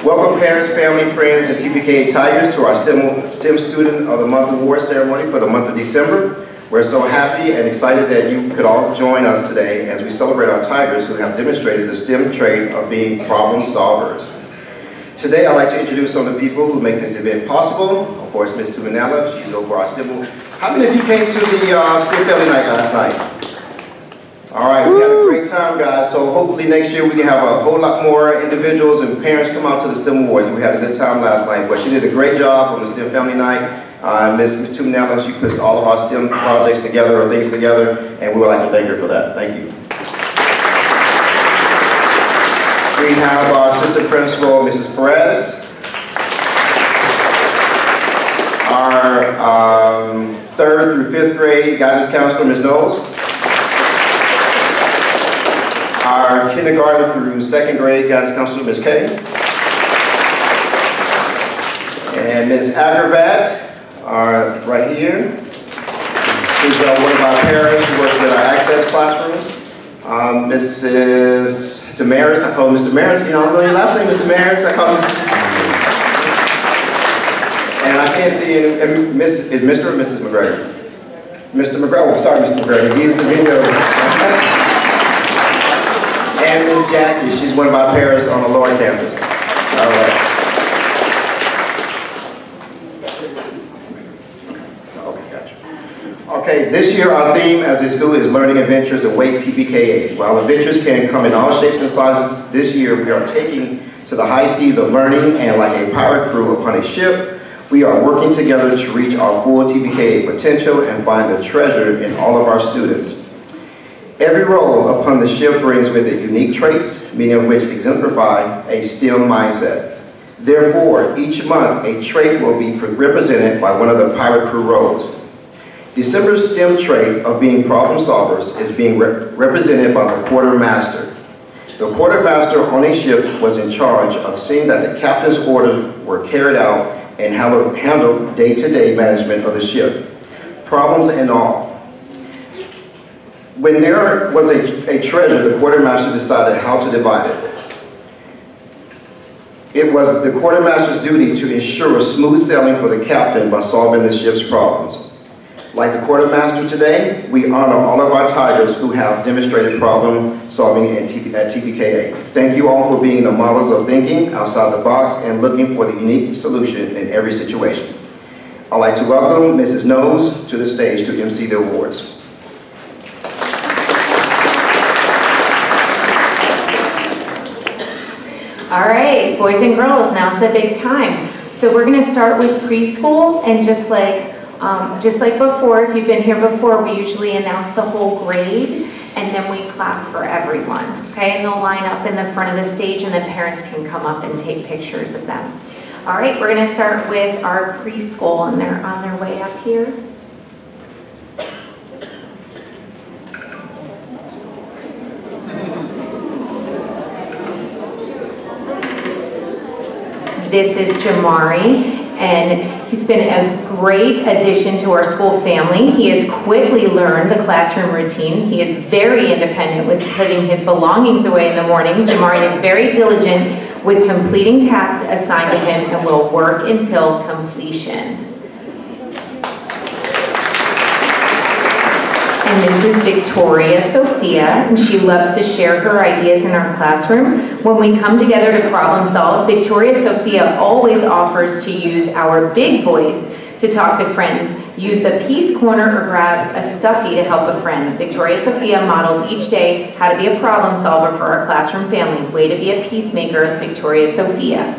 Welcome parents, family, friends, and TPK Tigers to our STEM Student of the Month Award ceremony for the month of December. We're so happy and excited that you could all join us today as we celebrate our Tigers who have demonstrated the STEM trait of being problem solvers. Today I'd like to introduce some of the people who make this event possible. Of course, Ms. Julianna, she's over our STEM. How many of you came to the STEM Family Night last night? All right, we had a great time, guys, so hopefully next year we can have a whole lot more individuals and parents come out to the STEM Awards. We had a good time last night, but she did a great job on the STEM Family Night. Ms. Julianna, she puts all of our STEM projects together or things together, and we would like to thank her for that. Thank you. We have our assistant principal, Mrs. Perez. Our 3rd through 5th grade guidance counselor, Ms. Knowles. Our kindergarten through 2nd grade guidance counselor, Ms. Kay. And Ms. Vivat, right here. She's one of our parents who works with our access classrooms. Mrs. Damaris, I call her Mr. Maris. You know, I don't know your last name, Mr. Maris. I call him And I can't see any, Mr. or Mrs. McGregor? Mr. McGregor, sorry, Mr. McGregor. He's the video. And Ms. Jackie, she's one of our parents on the lower campus. All right. Okay, gotcha. Okay, this year our theme as a school is Learning Adventures Await TPK8. While adventures can come in all shapes and sizes, this year we are taking to the high seas of learning, and like a pirate crew upon a ship, we are working together to reach our full TPK8 potential and find the treasure in all of our students. Every role upon the ship brings with it unique traits, many of which exemplify a STEM mindset. Therefore, each month a trait will be represented by one of the pirate crew roles. December's STEM trait of being problem solvers is being represented by the quartermaster. The quartermaster on a ship was in charge of seeing that the captain's orders were carried out and handled day-to-day management of the ship, problems and all. When there was a treasure, the quartermaster decided how to divide it. It was the quartermaster's duty to ensure smooth sailing for the captain by solving the ship's problems. Like the quartermaster today, we honor all of our Tigers who have demonstrated problem solving at TPK8. Thank you all for being the models of thinking outside the box and looking for the unique solution in every situation. I'd like to welcome Mrs. Knowles to the stage to MC the awards. All right, boys and girls, now's the big time. So we're gonna start with preschool, and just like before, if you've been here before, we usually announce the whole grade, and then we clap for everyone, okay? And they'll line up in the front of the stage, and the parents can come up and take pictures of them. All right, we're gonna start with our preschool, and they're on their way up here. This is Jamari, and he's been a great addition to our school family. He has quickly learned the classroom routine. He is very independent with putting his belongings away in the morning. Jamari is very diligent with completing tasks assigned to him and will work until completion. And this is Victoria Sophia, and she loves to share her ideas in our classroom. When we come together to problem solve, Victoria Sophia always offers to use our big voice to talk to friends. Use the peace corner or grab a stuffy to help a friend. Victoria Sophia models each day how to be a problem solver for our classroom family. Way to be a peacemaker, Victoria Sophia.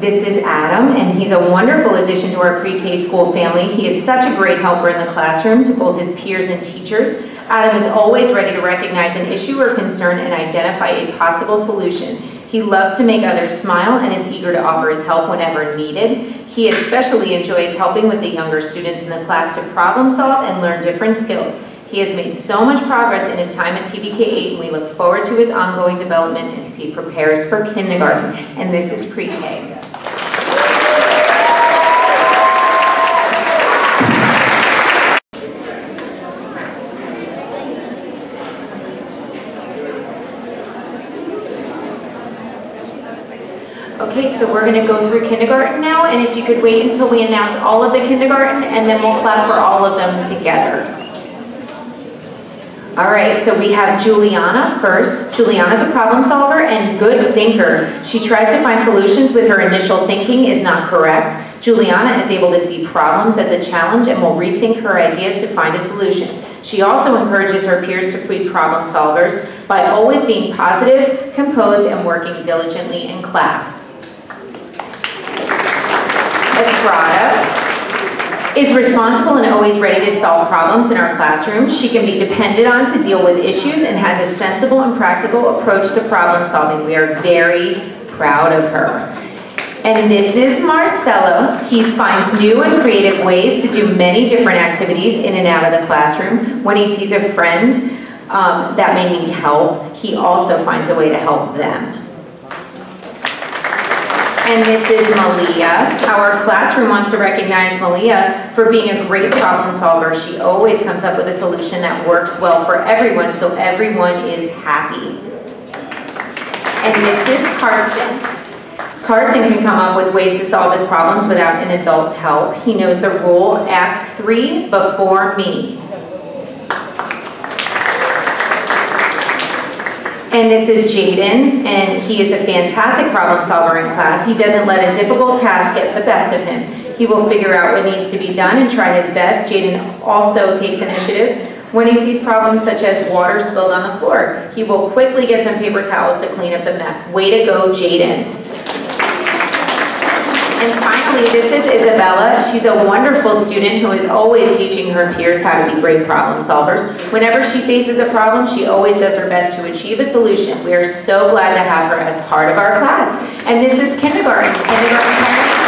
This is Adam, and he's a wonderful addition to our pre-K school family. He is such a great helper in the classroom to both his peers and teachers. Adam is always ready to recognize an issue or concern and identify a possible solution. He loves to make others smile and is eager to offer his help whenever needed. He especially enjoys helping with the younger students in the class to problem solve and learn different skills. He has made so much progress in his time at TPK8, and we look forward to his ongoing development as he prepares for kindergarten. And this is pre-K. Okay, so we're going to go through kindergarten now, and if you could wait until we announce all of the kindergarten, and then we'll clap for all of them together. All right, so we have Julianna first. Julianna's a problem solver and good thinker. She tries to find solutions with her initial thinking is not correct. Julianna is able to see problems as a challenge and will rethink her ideas to find a solution. She also encourages her peers to be problem solvers by always being positive, composed, and working diligently in class. Efrata is responsible and always ready to solve problems in our classroom. She can be depended on to deal with issues and has a sensible and practical approach to problem solving. We are very proud of her. And this is Marcelo. He finds new and creative ways to do many different activities in and out of the classroom. When he sees a friend that may need help, he also finds a way to help them. And this is Malia. Our classroom wants to recognize Malia for being a great problem solver. She always comes up with a solution that works well for everyone, so everyone is happy. And this is Carson. Carson can come up with ways to solve his problems without an adult's help. He knows the rule, ask 3 before me. And this is Jayden, and he is a fantastic problem solver in class. He doesn't let a difficult task get the best of him. He will figure out what needs to be done and try his best. Jayden also takes initiative when he sees problems such as water spilled on the floor. He will quickly get some paper towels to clean up the mess. Way to go, Jayden. And finally, this is Isabella. She's a wonderful student who is always teaching her peers how to be great problem solvers. Whenever she faces a problem, she always does her best to achieve a solution. We are so glad to have her as part of our class. And this is kindergarten. Kindergarten parents.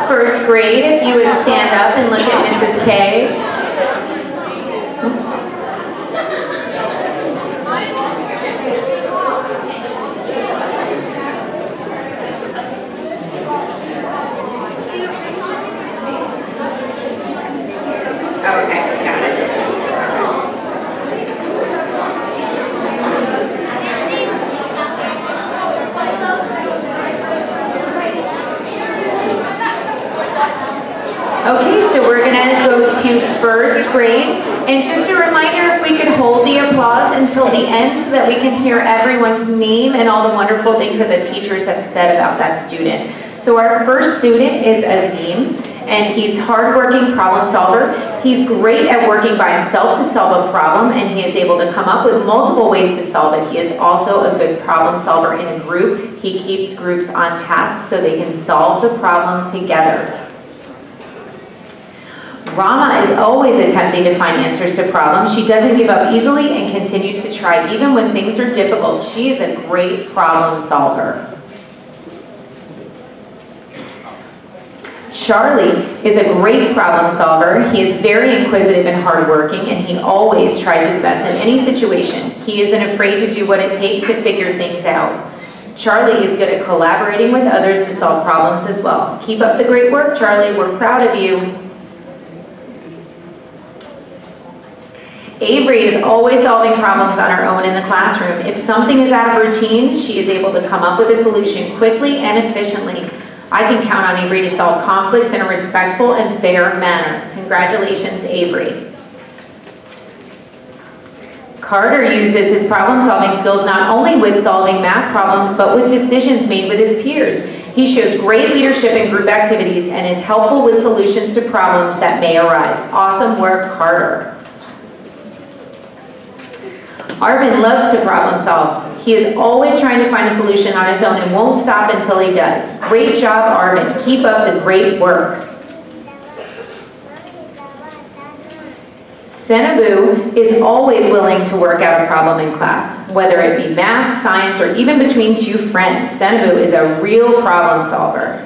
First grade, if you would stand up and look at Mrs. K. Okay, got it. Okay, so we're going to go to first grade, and just a reminder, if we could hold the applause until the end so that we can hear everyone's name and all the wonderful things that the teachers have said about that student. So our first student is Azim, and he's hardworking problem solver. He's great at working by himself to solve a problem, and he is able to come up with multiple ways to solve it. He is also a good problem solver in a group. He keeps groups on task so they can solve the problem together. Rama is always attempting to find answers to problems. She doesn't give up easily and continues to try even when things are difficult. She is a great problem solver. Charlie is a great problem solver. He is very inquisitive and hardworking, and he always tries his best in any situation. He isn't afraid to do what it takes to figure things out. Charlie is good at collaborating with others to solve problems as well. Keep up the great work, Charlie. We're proud of you. Avery is always solving problems on her own in the classroom. If something is out of routine, she is able to come up with a solution quickly and efficiently. I can count on Avery to solve conflicts in a respectful and fair manner. Congratulations, Avery. Carter uses his problem-solving skills not only with solving math problems, but with decisions made with his peers. He shows great leadership in group activities and is helpful with solutions to problems that may arise. Awesome work, Carter. Arvin loves to problem solve. He is always trying to find a solution on his own and won't stop until he does. Great job, Arvin. Keep up the great work. Senabu is always willing to work out a problem in class, whether it be math, science, or even between two friends. Senabu is a real problem solver.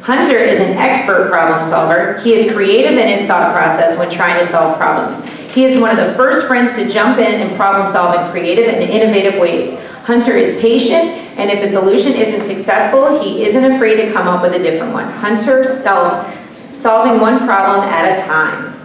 Hunter is an expert problem solver. He is creative in his thought process when trying to solve problems. He is one of the first friends to jump in and problem solve in creative and innovative ways. Hunter is patient, and if a solution isn't successful, he isn't afraid to come up with a different one. Hunter solving one problem at a time.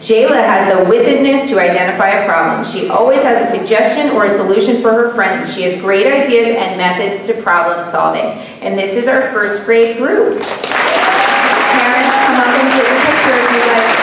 Jayla has the wittedness to identify a problem. She always has a suggestion or a solution for her friends. She has great ideas and methods to problem solving. And this is our first grade group. Parents, come up and take a picture if you'd like.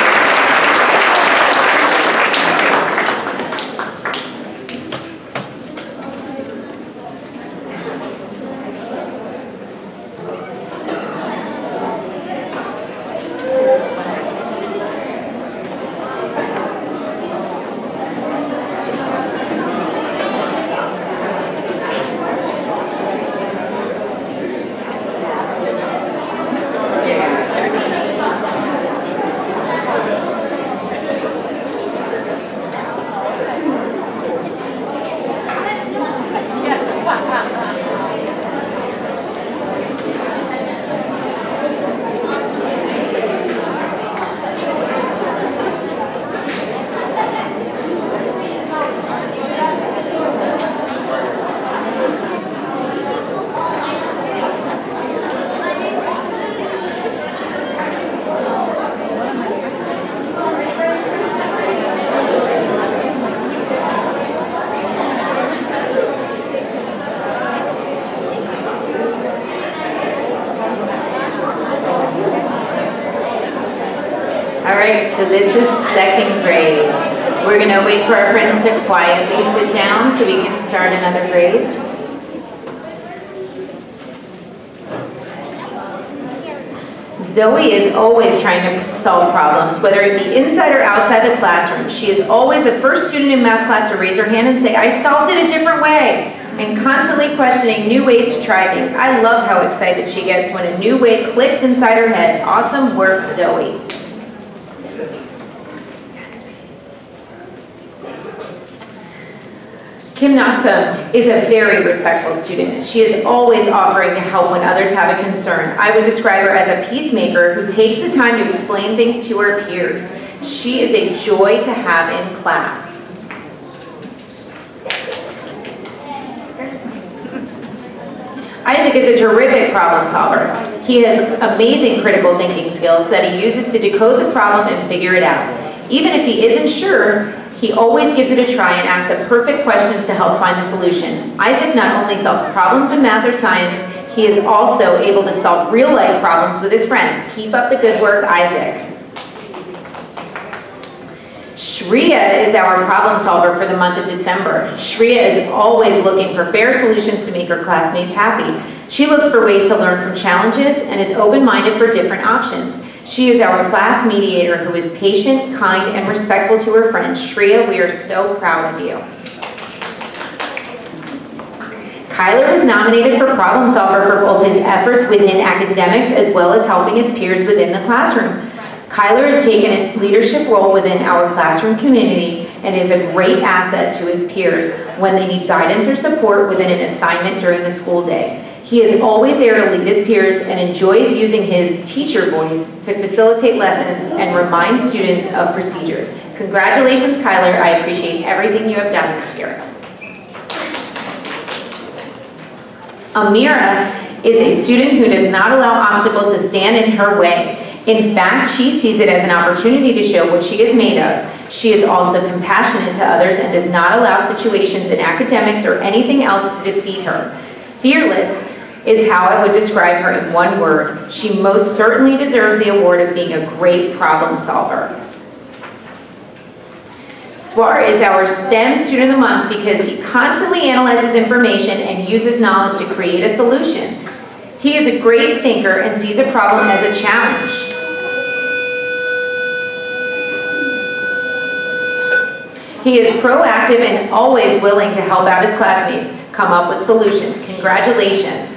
So this is second grade. We're going to wait for our friends to quietly sit down so we can start another grade. Zoe is always trying to solve problems, whether it be inside or outside the classroom. She is always the first student in math class to raise her hand and say, "I solved it a different way," and constantly questioning new ways to try things. I love how excited she gets when a new way clicks inside her head. Awesome work, Zoe. Kim Nasa is a very respectful student. She is always offering to help when others have a concern. I would describe her as a peacemaker who takes the time to explain things to her peers. She is a joy to have in class. Isaac is a terrific problem solver. He has amazing critical thinking skills that he uses to decode the problem and figure it out. Even if he isn't sure, he always gives it a try and asks the perfect questions to help find the solution. Isaac not only solves problems in math or science, he is also able to solve real-life problems with his friends. Keep up the good work, Isaac. Shreya is our problem solver for the month of December. Shreya is always looking for fair solutions to make her classmates happy. She looks for ways to learn from challenges and is open-minded for different options. She is our class mediator who is patient, kind, and respectful to her friends. Shreya, we are so proud of you. Kyler was nominated for Problem Solver for both his efforts within academics as well as helping his peers within the classroom. Kyler has taken a leadership role within our classroom community and is a great asset to his peers when they need guidance or support within an assignment during the school day. He is always there to lead his peers and enjoys using his teacher voice to facilitate lessons and remind students of procedures. Congratulations, Kyler. I appreciate everything you have done this year. Amira is a student who does not allow obstacles to stand in her way. In fact, she sees it as an opportunity to show what she is made of. She is also compassionate to others and does not allow situations in academics or anything else to defeat her. Fearless is how I would describe her in one word. She most certainly deserves the award of being a great problem solver. Swar is our STEM Student of the Month because he constantly analyzes information and uses knowledge to create a solution. He is a great thinker and sees a problem as a challenge. He is proactive and always willing to help out his classmates come up with solutions. Congratulations.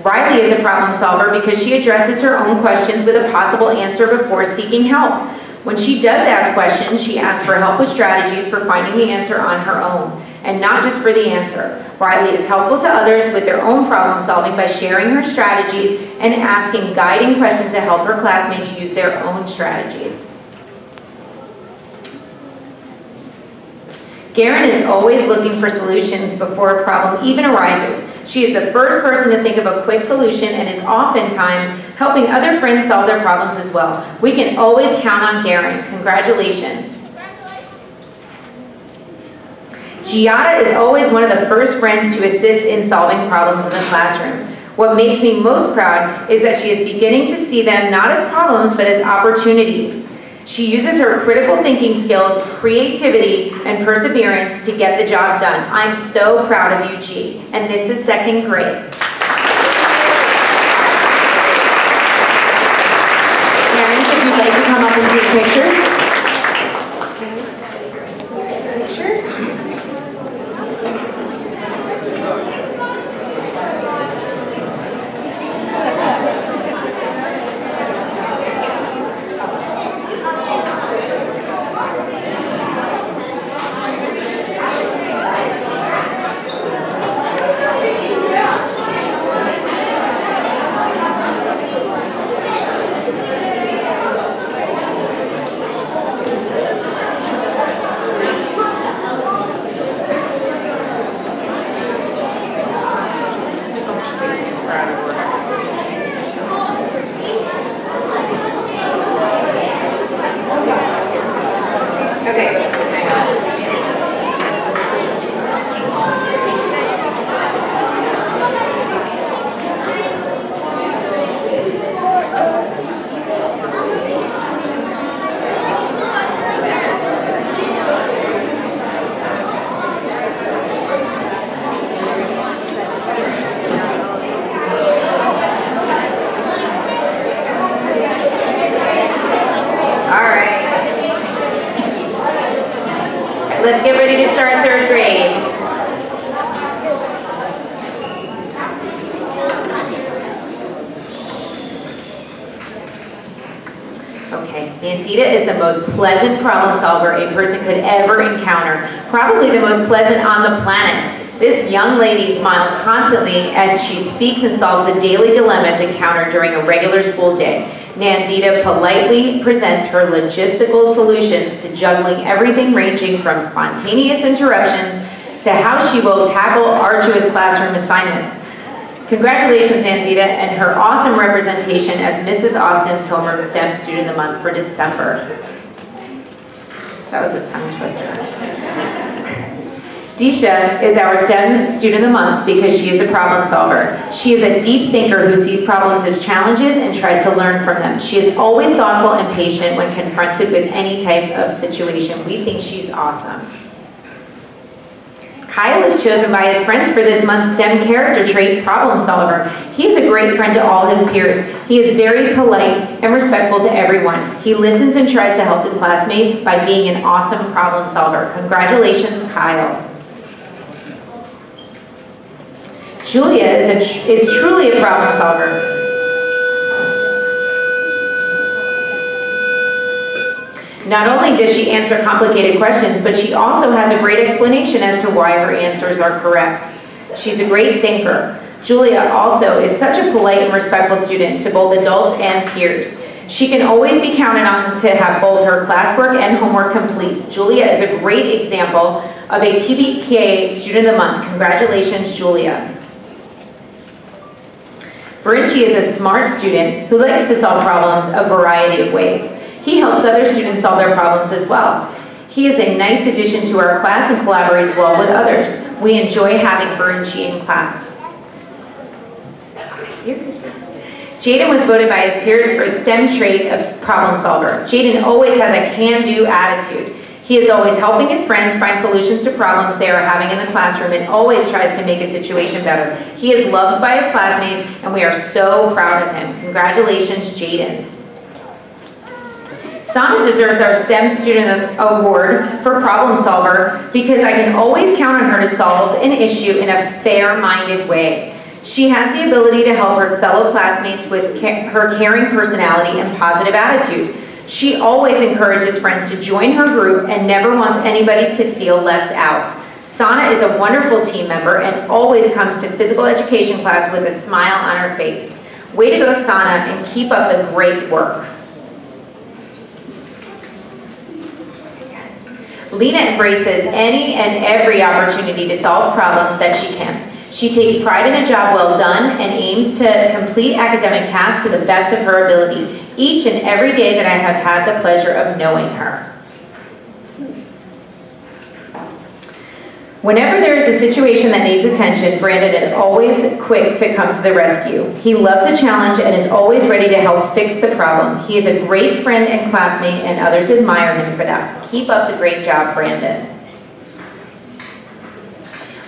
Riley is a problem solver because she addresses her own questions with a possible answer before seeking help. When she does ask questions, she asks for help with strategies for finding the answer on her own, and not just for the answer. Riley is helpful to others with their own problem solving by sharing her strategies and asking guiding questions to help her classmates use their own strategies. Garen is always looking for solutions before a problem even arises. She is the first person to think of a quick solution and is oftentimes helping other friends solve their problems as well. We can always count on Garen. Congratulations. Giada is always one of the first friends to assist in solving problems in the classroom. What makes me most proud is that she is beginning to see them not as problems but as opportunities. She uses her critical thinking skills, creativity, and perseverance to get the job done. I'm so proud of you, G. And this is second grade. Parents, if you'd like to come up and take pictures. Let's get ready to start third grade. Okay, Nandita is the most pleasant problem solver a person could ever encounter. Probably the most pleasant on the planet. This young lady smiles constantly as she speaks and solves the daily dilemmas encountered during a regular school day. Nandita politely presents her logistical solutions to juggling everything ranging from spontaneous interruptions to how she will tackle arduous classroom assignments. Congratulations, Nandita, and her awesome representation as Mrs. Austin's Homeroom STEM Student of the Month for December. That was a tongue twister. Disha is our STEM Student of the Month because she is a problem solver. She is a deep thinker who sees problems as challenges and tries to learn from them. She is always thoughtful and patient when confronted with any type of situation. We think she's awesome. Kyle is chosen by his friends for this month's STEM character trait, problem solver. He is a great friend to all his peers. He is very polite and respectful to everyone. He listens and tries to help his classmates by being an awesome problem solver. Congratulations, Kyle. Julia is truly a problem solver. Not only does she answer complicated questions, but she also has a great explanation as to why her answers are correct. She's a great thinker. Julia also is such a polite and respectful student to both adults and peers. She can always be counted on to have both her classwork and homework complete. Julia is a great example of a TBK Student of the Month. Congratulations, Julia. Byrne is a smart student who likes to solve problems a variety of ways. He helps other students solve their problems as well. He is a nice addition to our class and collaborates well with others. We enjoy having Byrne in class. Jayden was voted by his peers for a STEM trait of problem solver. Jayden always has a can-do attitude. He is always helping his friends find solutions to problems they are having in the classroom and always tries to make a situation better. He is loved by his classmates and we are so proud of him. Congratulations, Jayden. Sana deserves our STEM Student Award for problem solver because I can always count on her to solve an issue in a fair-minded way. She has the ability to help her fellow classmates with her caring personality and positive attitude. She always encourages friends to join her group and never wants anybody to feel left out. Sana is a wonderful team member and always comes to physical education class with a smile on her face. Way to go, Sana, and keep up the great work. Lena embraces any and every opportunity to solve problems that she can. She takes pride in a job well done and aims to complete academic tasks to the best of her ability, each and every day that I have had the pleasure of knowing her. Whenever there is a situation that needs attention, Brandon is always quick to come to the rescue. He loves a challenge and is always ready to help fix the problem. He is a great friend and classmate, and others admire him for that. Keep up the great job, Brandon.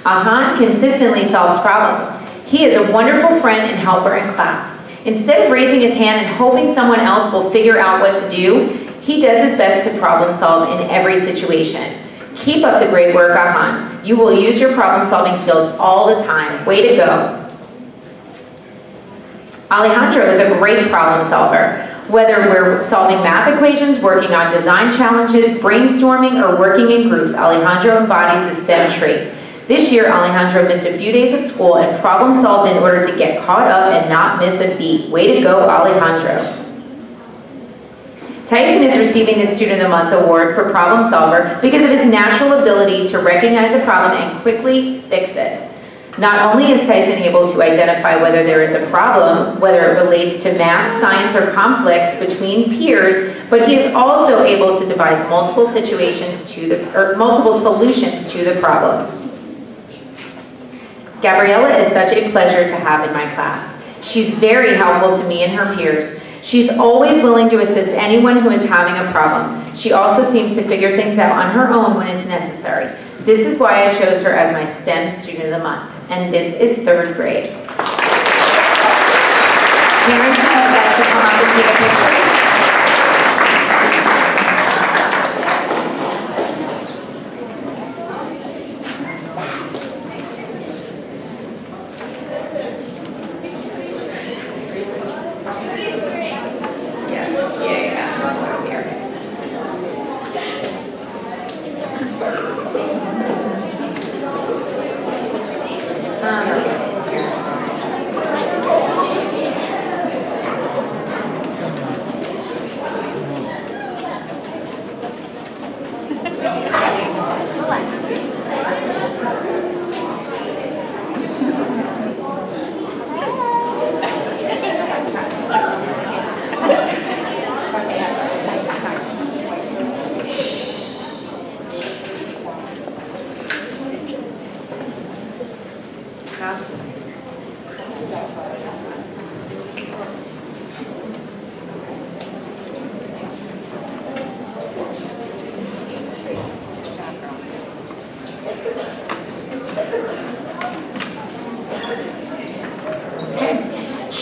Ahan consistently solves problems. He is a wonderful friend and helper in class. Instead of raising his hand and hoping someone else will figure out what to do, he does his best to problem solve in every situation. Keep up the great work, Ahan. You will use your problem-solving skills all the time. Way to go. Alejandro is a great problem solver. Whether we're solving math equations, working on design challenges, brainstorming, or working in groups, Alejandro embodies the STEM trait. This year, Alejandro missed a few days of school and problem solved in order to get caught up and not miss a beat. Way to go, Alejandro. Tyson is receiving the Student of the Month award for problem solver because of his natural ability to recognize a problem and quickly fix it. Not only is Tyson able to identify whether there is a problem, whether it relates to math, science, or conflicts between peers, but he is also able to devise multiple solutions to the problems. Gabriella is such a pleasure to have in my class. She's very helpful to me and her peers. She's always willing to assist anyone who is having a problem. She also seems to figure things out on her own when it's necessary. This is why I chose her as my STEM Student of the Month, and this is 3rd grade. Parents, would you like to come up and take a picture?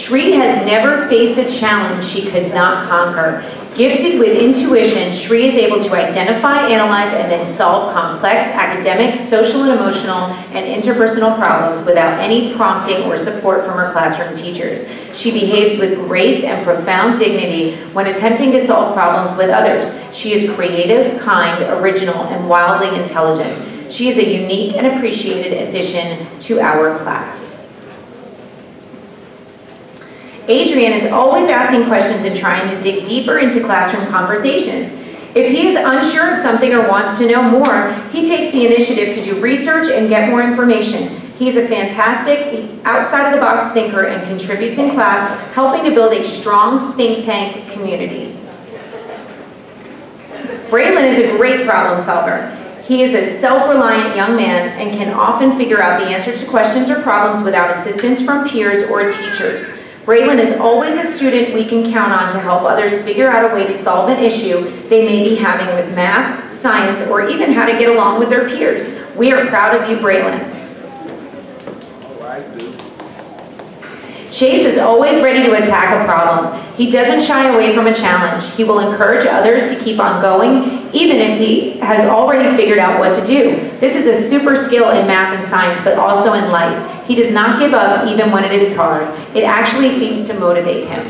Shreya has never faced a challenge she could not conquer. Gifted with intuition, Shreya is able to identify, analyze, and then solve complex academic, social and emotional, and interpersonal problems without any prompting or support from her classroom teachers. She behaves with grace and profound dignity when attempting to solve problems with others. She is creative, kind, original, and wildly intelligent. She is a unique and appreciated addition to our class. Adrian is always asking questions and trying to dig deeper into classroom conversations. If he is unsure of something or wants to know more, he takes the initiative to do research and get more information. He is a fantastic outside-of-the-box thinker and contributes in class, helping to build a strong think tank community. Braden is a great problem solver. He is a self-reliant young man and can often figure out the answer to questions or problems without assistance from peers or teachers. Braden is always a student we can count on to help others figure out a way to solve an issue they may be having with math, science, or even how to get along with their peers. We are proud of you, Braden. Chase is always ready to attack a problem. He doesn't shy away from a challenge. He will encourage others to keep on going, even if he has already figured out what to do. This is a super skill in math and science, but also in life. He does not give up even when it is hard. It actually seems to motivate him.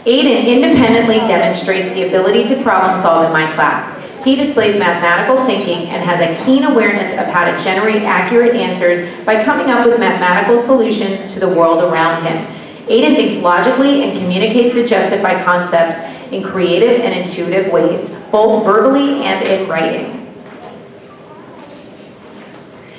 Aiden independently demonstrates the ability to problem solve in my class. He displays mathematical thinking and has a keen awareness of how to generate accurate answers by coming up with mathematical solutions to the world around him. Aiden thinks logically and communicates to justify concepts in creative and intuitive ways, both verbally and in writing.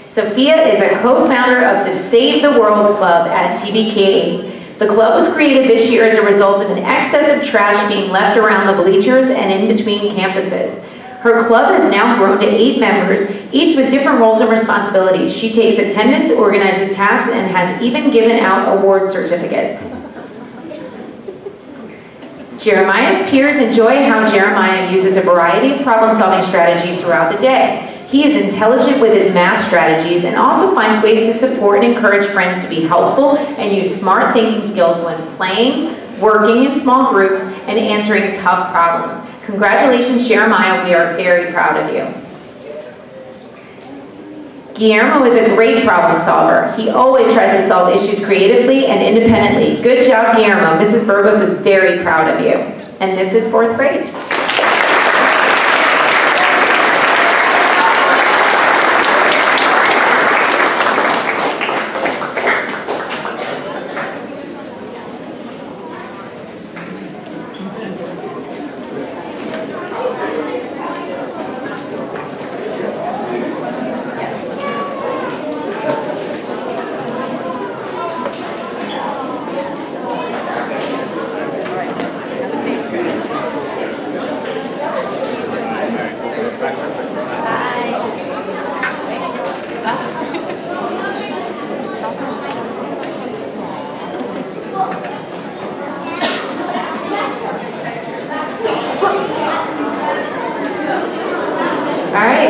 Sophia is a co-founder of the Save the World Club at TBK. The club was created this year as a result of an excess of trash being left around the bleachers and in between campuses. Her club has now grown to 8 members, each with different roles and responsibilities. She takes attendance, organizes tasks, and has even given out award certificates. Jeremiah's peers enjoy how Jeremiah uses a variety of problem-solving strategies throughout the day. He is intelligent with his math strategies and also finds ways to support and encourage friends to be helpful and use smart thinking skills when playing, working in small groups, and answering tough problems. Congratulations, Jeremiah. We are very proud of you. Guillermo is a great problem solver. He always tries to solve issues creatively and independently. Good job, Guillermo. Mrs. Burgos is very proud of you. And this is 4th grade.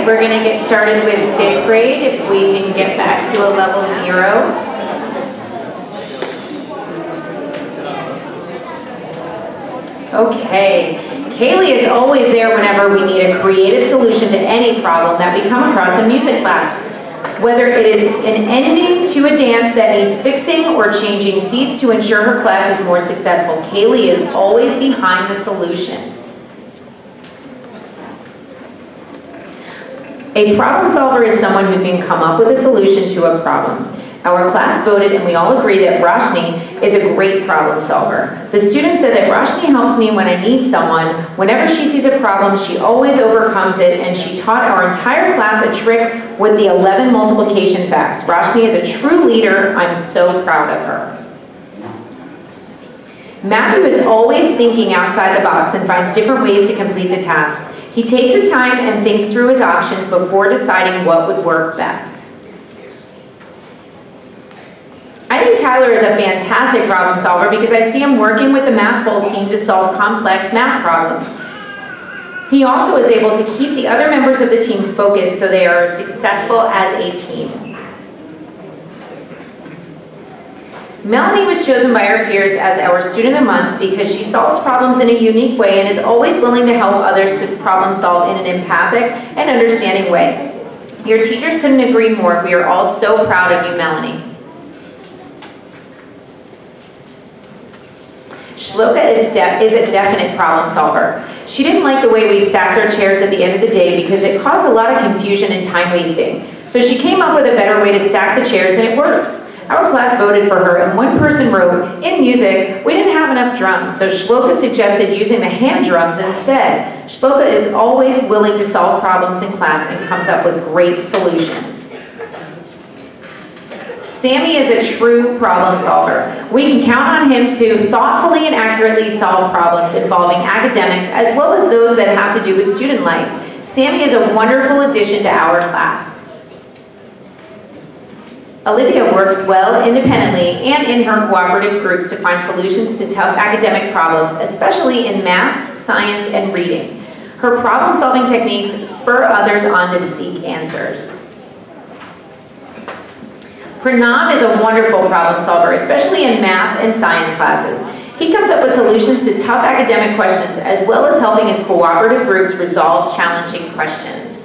We're going to get started with 5th grade, if we can get back to a level 0. Okay, Kaylee is always there whenever we need a creative solution to any problem that we come across in music class. Whether it is an ending to a dance that needs fixing or changing seats to ensure her class is more successful, Kaylee is always behind the solution. A problem solver is someone who can come up with a solution to a problem. Our class voted and we all agree that Roshni is a great problem solver. The student said that Roshni helps me when I need someone. Whenever she sees a problem, she always overcomes it, and she taught our entire class a trick with the 11 multiplication facts. Roshni is a true leader. I'm so proud of her. Matthew is always thinking outside the box and finds different ways to complete the task. He takes his time and thinks through his options before deciding what would work best. I think Tyler is a fantastic problem solver because I see him working with the Math Bowl team to solve complex math problems. He also is able to keep the other members of the team focused so they are successful as a team. Melanie was chosen by her peers as our Student of the Month because she solves problems in a unique way and is always willing to help others to problem solve in an empathic and understanding way. Your teachers couldn't agree more. We are all so proud of you, Melanie. Shloka is a definite problem solver. She didn't like the way we stacked our chairs at the end of the day because it caused a lot of confusion and time wasting. So she came up with a better way to stack the chairs, and it works. Our class voted for her, and one person wrote, in music, we didn't have enough drums, so Shloka suggested using the hand drums instead. Shloka is always willing to solve problems in class and comes up with great solutions. Sammy is a true problem solver. We can count on him to thoughtfully and accurately solve problems involving academics as well as those that have to do with student life. Sammy is a wonderful addition to our class. Olivia works well independently and in her cooperative groups to find solutions to tough academic problems, especially in math, science, and reading. Her problem-solving techniques spur others on to seek answers. Pranav is a wonderful problem solver, especially in math and science classes. He comes up with solutions to tough academic questions, as well as helping his cooperative groups resolve challenging questions.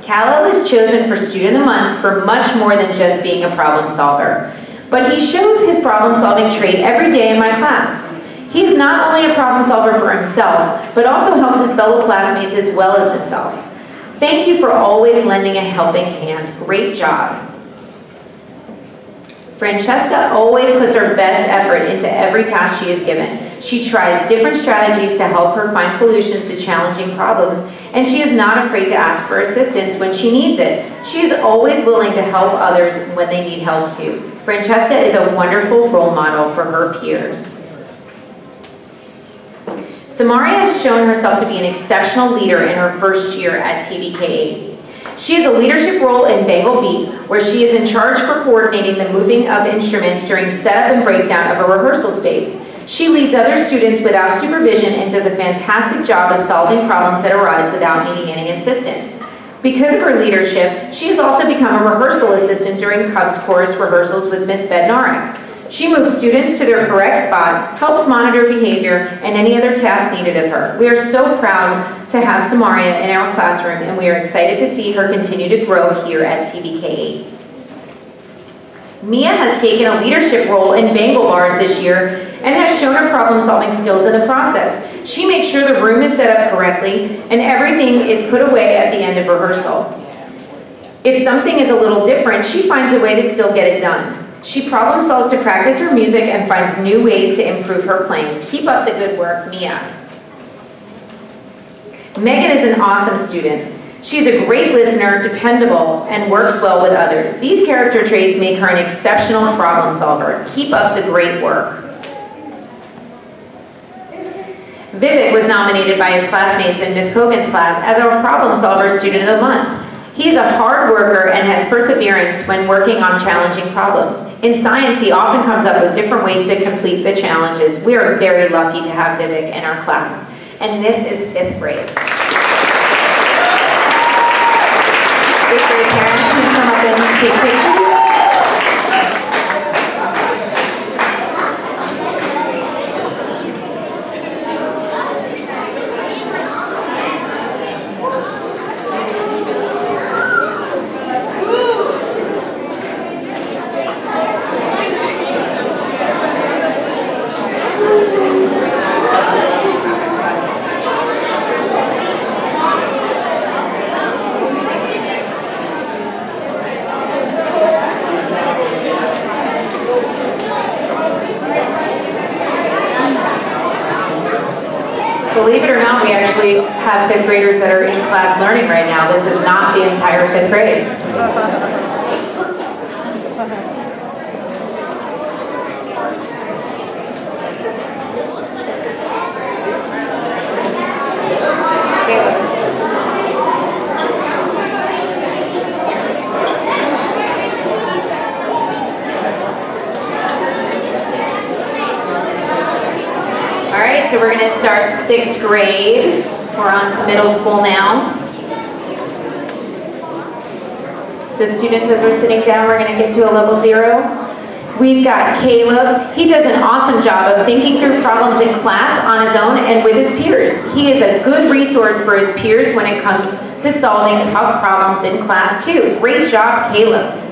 Khalil is chosen for Student of the Month for much more than just being a problem solver. but he shows his problem-solving trait every day in my class. He's not only a problem solver for himself, but also helps his fellow classmates as well as himself. Thank you for always lending a helping hand. Great job. Francesca always puts her best effort into every task she is given. She tries different strategies to help her find solutions to challenging problems, and she is not afraid to ask for assistance when she needs it. She is always willing to help others when they need help too. Francesca is a wonderful role model for her peers. Samaria has shown herself to be an exceptional leader in her first year at TBK8. She has a leadership role in Bengal Beat, where she is in charge for coordinating the moving of instruments during setup and breakdown of a rehearsal space. She leads other students without supervision and does a fantastic job of solving problems that arise without needing any assistance. Because of her leadership, she has also become a rehearsal assistant during Cubs chorus rehearsals with Miss Bednarik. She moves students to their correct spot, helps monitor behavior, and any other tasks needed of her. We are so proud to have Samaria in our classroom, and we are excited to see her continue to grow here at TBK8. Mia has taken a leadership role in Bengal bars this year and has shown her problem-solving skills in the process. She makes sure the room is set up correctly and everything is put away at the end of rehearsal. If something is a little different, she finds a way to still get it done. She problem solves to practice her music and finds new ways to improve her playing. Keep up the good work, Mia. Megan is an awesome student. She's a great listener, dependable, and works well with others. These character traits make her an exceptional problem solver. Keep up the great work. Vivat was nominated by his classmates in Miss Kogan's class as our problem solver student of the month. He is a hard worker and has perseverance when working on challenging problems. In science, he often comes up with different ways to complete the challenges. We are very lucky to have Vivek in our class. And this is 5th grade. 5th grade parents, please come up and take pictures. Believe it or not, we actually have 5th graders that are in class learning right now. This is not the entire 5th grade. So we're going to start 6th grade. We're on to middle school now. So students, as we're sitting down, we're going to get to a level 0. We've got Caleb. He does an awesome job of thinking through problems in class on his own and with his peers. He is a good resource for his peers when it comes to solving tough problems in class too. Great job, Caleb.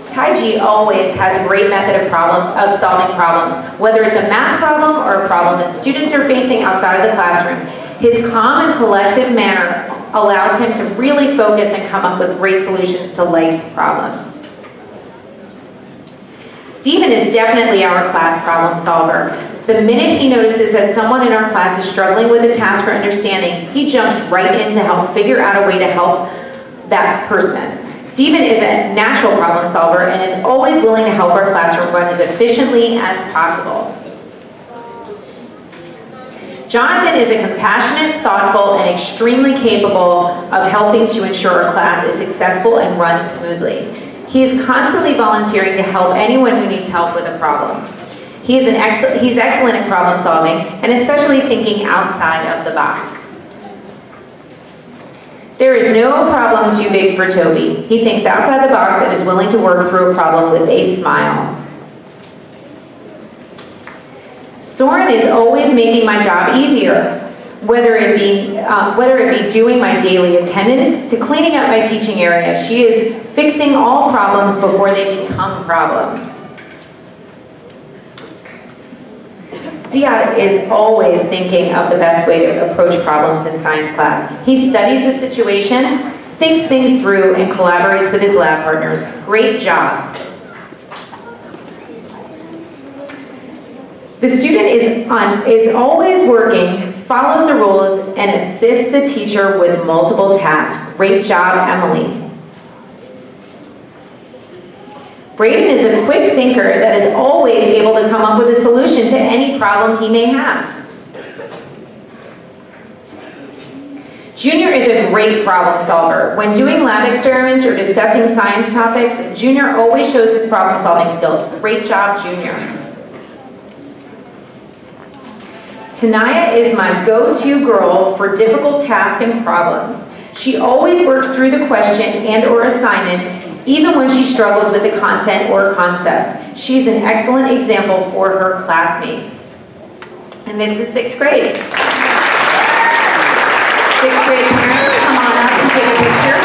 Taiji always has a great method of solving problems, whether it's a math problem or a problem that students are facing outside of the classroom. His calm and collective manner allows him to really focus and come up with great solutions to life's problems. Stephen is definitely our class problem solver. The minute he notices that someone in our class is struggling with a task or understanding, he jumps right in to help figure out a way to help that person. Stephen is a natural problem solver and is always willing to help our classroom run as efficiently as possible. Jonathan is a compassionate, thoughtful, and extremely capable of helping to ensure our class is successful and runs smoothly. He is constantly volunteering to help anyone who needs help with a problem. He's excellent at problem solving and especially thinking outside of the box. There is no problem too big for Toby. He thinks outside the box and is willing to work through a problem with a smile. Soren is always making my job easier. Whether it be doing my daily attendance to cleaning up my teaching area, she is fixing all problems before they become problems. Ziad is always thinking of the best way to approach problems in science class. He studies the situation, thinks things through, and collaborates with his lab partners. Great job. The student is always working, follows the rules, and assists the teacher with multiple tasks. Great job, Emily. Braden is a quick thinker that is always able to come up with a solution to any problem he may have. Junior is a great problem solver. When doing lab experiments or discussing science topics, Junior always shows his problem solving skills. Great job, Junior. Tanaya is my go-to girl for difficult tasks and problems. She always works through the question and/or assignment, even when she struggles with the content or concept. She's an excellent example for her classmates. And this is 6th grade. 6th grade parents, come on up and take a picture.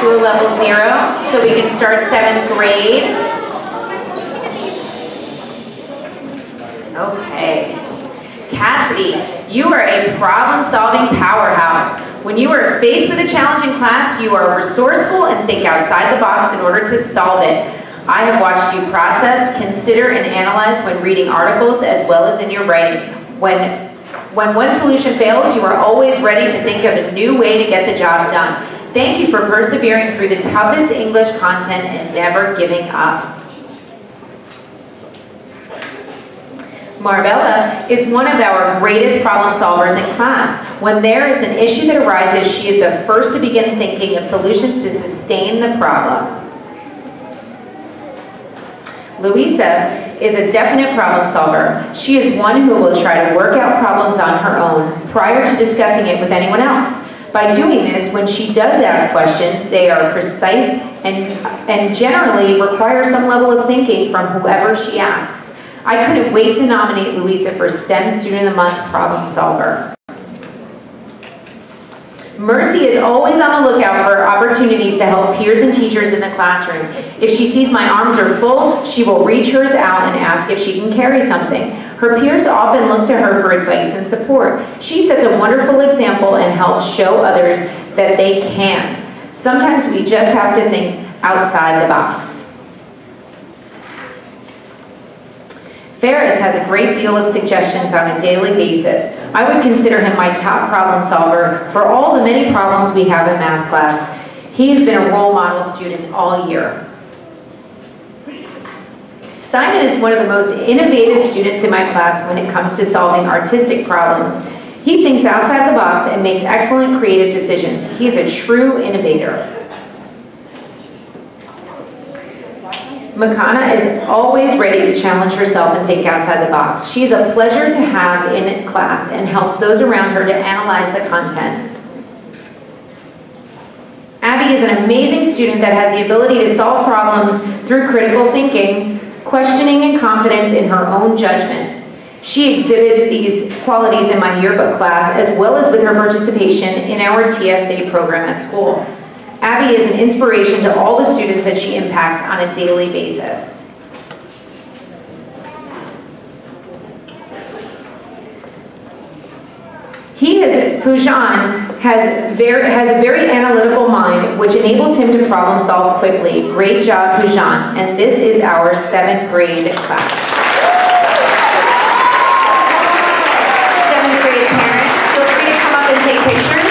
Level 0, so we can start 7th grade. Okay. Cassidy, you are a problem-solving powerhouse. When you are faced with a challenging class, you are resourceful and think outside the box in order to solve it. I have watched you process, consider, and analyze when reading articles as well as in your writing. When one solution fails, you are always ready to think of a new way to get the job done. Thank you for persevering through the toughest English content and never giving up. Marbella is one of our greatest problem solvers in class. When there is an issue that arises, she is the first to begin thinking of solutions to sustain the problem. Louisa is a definite problem solver. She is one who will try to work out problems on her own prior to discussing it with anyone else. By doing this, when she does ask questions, they are precise and generally require some level of thinking from whoever she asks. I couldn't wait to nominate Louisa for STEM Student of the Month Problem Solver. Mercy is always on the lookout for opportunities to help peers and teachers in the classroom. If she sees my arms are full, she will reach hers out and ask if she can carry something. Her peers often look to her for advice and support. She sets a wonderful example and helps show others that they can. Sometimes we just have to think outside the box. Ferris has a great deal of suggestions on a daily basis. I would consider him my top problem solver for all the many problems we have in math class. He has been a role model student all year. Simon is one of the most innovative students in my class when it comes to solving artistic problems. He thinks outside the box and makes excellent creative decisions. He is a true innovator. Makana is always ready to challenge herself and think outside the box. She is a pleasure to have in class and helps those around her to analyze the content. Abbie is an amazing student that has the ability to solve problems through critical thinking, questioning, and confidence in her own judgment. She exhibits these qualities in my yearbook class as well as with her participation in our TSA program at school. Abbie is an inspiration to all the students that she impacts on a daily basis. Pujan has a very analytical mind, which enables him to problem solve quickly. Great job, Pujan. And this is our 7th grade class. 7th grade parents, feel free to come up and take pictures.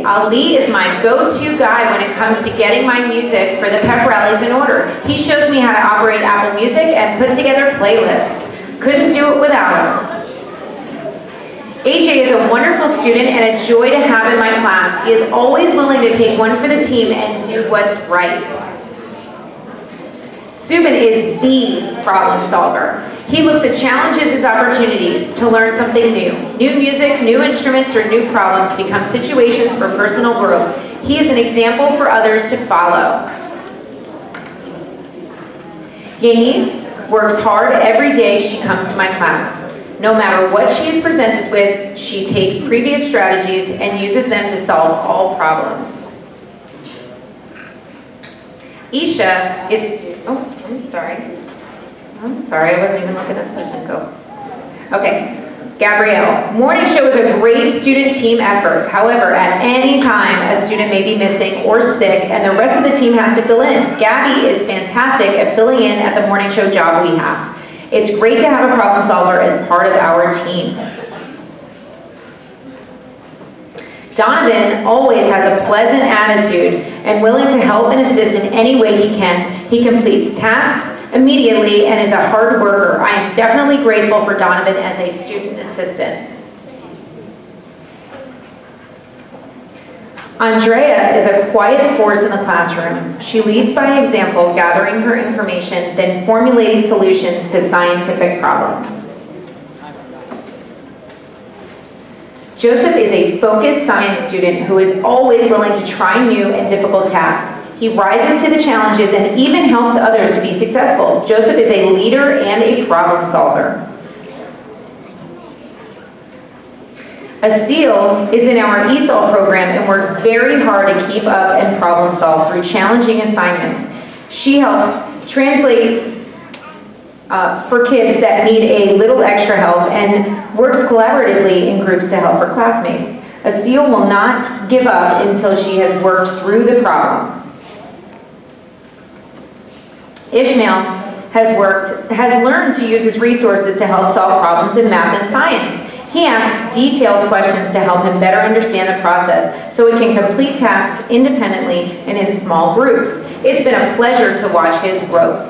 Ali is my go-to guy when it comes to getting my music for the pep rallies in order. He shows me how to operate Apple Music and put together playlists. Couldn't do it without him. AJ is a wonderful student and a joy to have in my class. He is always willing to take one for the team and do what's right. Subin is the problem solver. He looks at challenges as opportunities to learn something new. New music, new instruments, or new problems become situations for personal growth. He is an example for others to follow. Yanis works hard every day she comes to my class. No matter what she is presented with, she takes previous strategies and uses them to solve all problems. Isha is, oh, I'm sorry, I wasn't even looking at the person. Go. Okay, Gabrielle. Morning show is a great student team effort. However, at any time, a student may be missing or sick, and the rest of the team has to fill in. Gabby is fantastic at filling in at the morning show job we have. It's great to have a problem solver as part of our team. Donovan always has a pleasant attitude and willing to help and assist in any way he can. He completes tasks immediately and is a hard worker. I am definitely grateful for Donovan as a student assistant. Andrea is a quiet force in the classroom. She leads by example, gathering her information, then formulating solutions to scientific problems. Joseph is a focused science student who is always willing to try new and difficult tasks. He rises to the challenges and even helps others to be successful. Joseph is a leader and a problem solver. Asil is in our ESOL program and works very hard to keep up and problem solve through challenging assignments. She helps translate for kids that need a little extra help and works collaboratively in groups to help her classmates. Asil will not give up until she has worked through the problem. Ishmael has learned to use his resources to help solve problems in math and science. He asks detailed questions to help him better understand the process so he can complete tasks independently and in small groups. It's been a pleasure to watch his growth.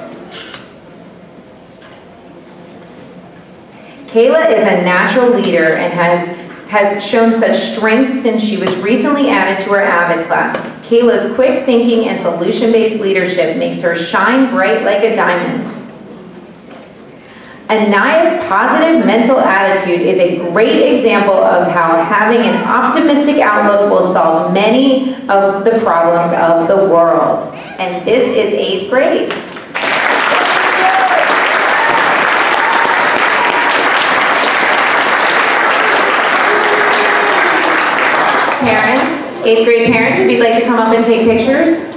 Kayla is a natural leader and has shown such strength since she was recently added to our Avid class. Kayla's quick thinking and solution-based leadership makes her shine bright like a diamond. Anaya's positive mental attitude is a great example of how having an optimistic outlook will solve many of the problems of the world. and this is 8th grade. Parents, 8th grade parents, if you'd like to come up and take pictures.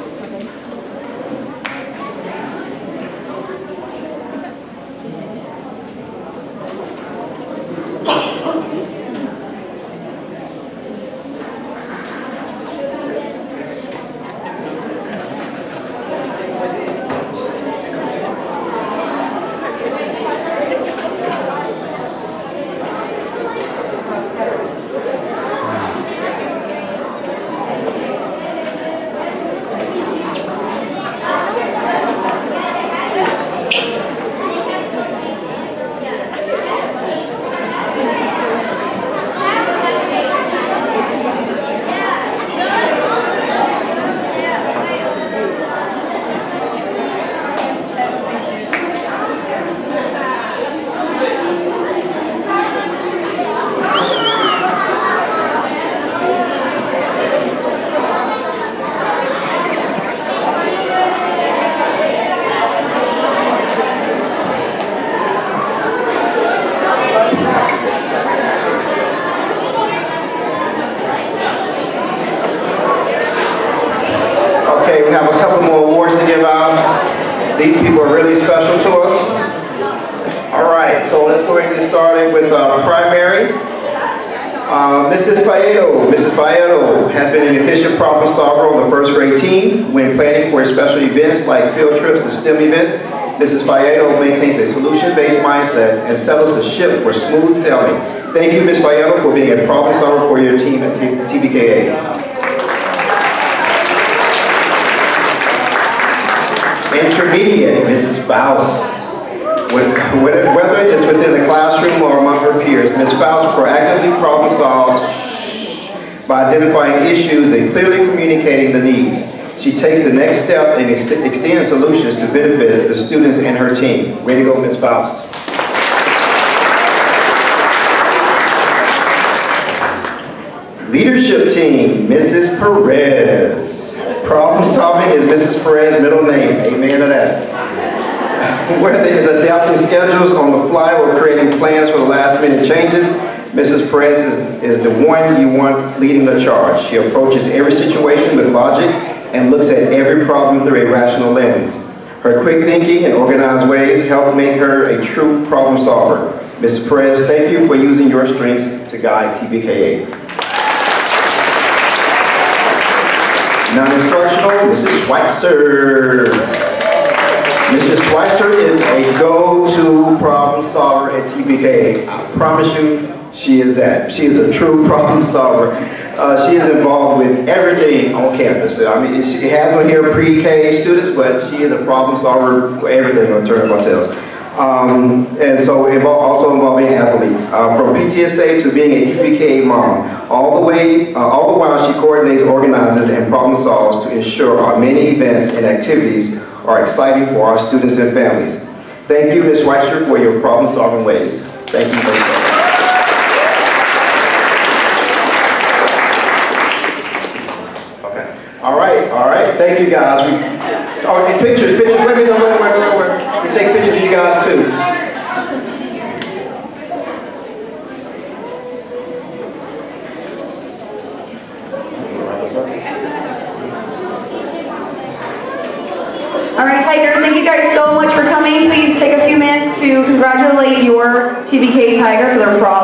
These people are really special to us. All right, so let's go ahead and get started with primary. Mrs. Fayedo. Mrs. Fayedo has been an efficient problem solver on the first grade team when planning for special events like field trips and STEM events. Mrs. Fayedo maintains a solution-based mindset and settles the ship for smooth sailing. Thank you, Ms. Fayedo, for being a problem solver for your team at TBKA. Intermediate, Mrs. Faust. Whether it's within the classroom or among her peers, Ms. Faust proactively problem solves by identifying issues and clearly communicating the needs. She takes the next step and extends solutions to benefit the students and her team. Way to go, Ms. Faust. Leadership team, Mrs. Perez. Problem solving is Mrs. Perez's middle name. Amen to that. Whether it's adapting schedules on the fly or creating plans for the last minute changes, Mrs. Perez is the one you want leading the charge. She approaches every situation with logic and looks at every problem through a rational lens. Her quick thinking and organized ways help make her a true problem solver. Mrs. Perez, thank you for using your strengths to guide TBKA. Non-instructional, Mrs. Schweitzer. Mrs. Schweitzer is a go-to problem solver at TBKA. I promise you, she is that. She is a true problem solver. She is involved with everything on campus. I mean, she has on here pre-K students, but she is a problem solver for everything on Turner Hotels. And so also involving athletes. From PTSA to being a TBKA mom, all the while she coordinates, organizes, and problem solves to ensure our many events and activities are exciting for our students and families. Thank you, Ms. Schweitzer, for your problem solving ways. Thank you very much. Okay. All right. Thank you, guys. Pictures. Wait. We take pictures of you guys too. All right, Tigers, thank you guys so much for coming. Please take a few minutes to congratulate your TBK Tiger for their problem.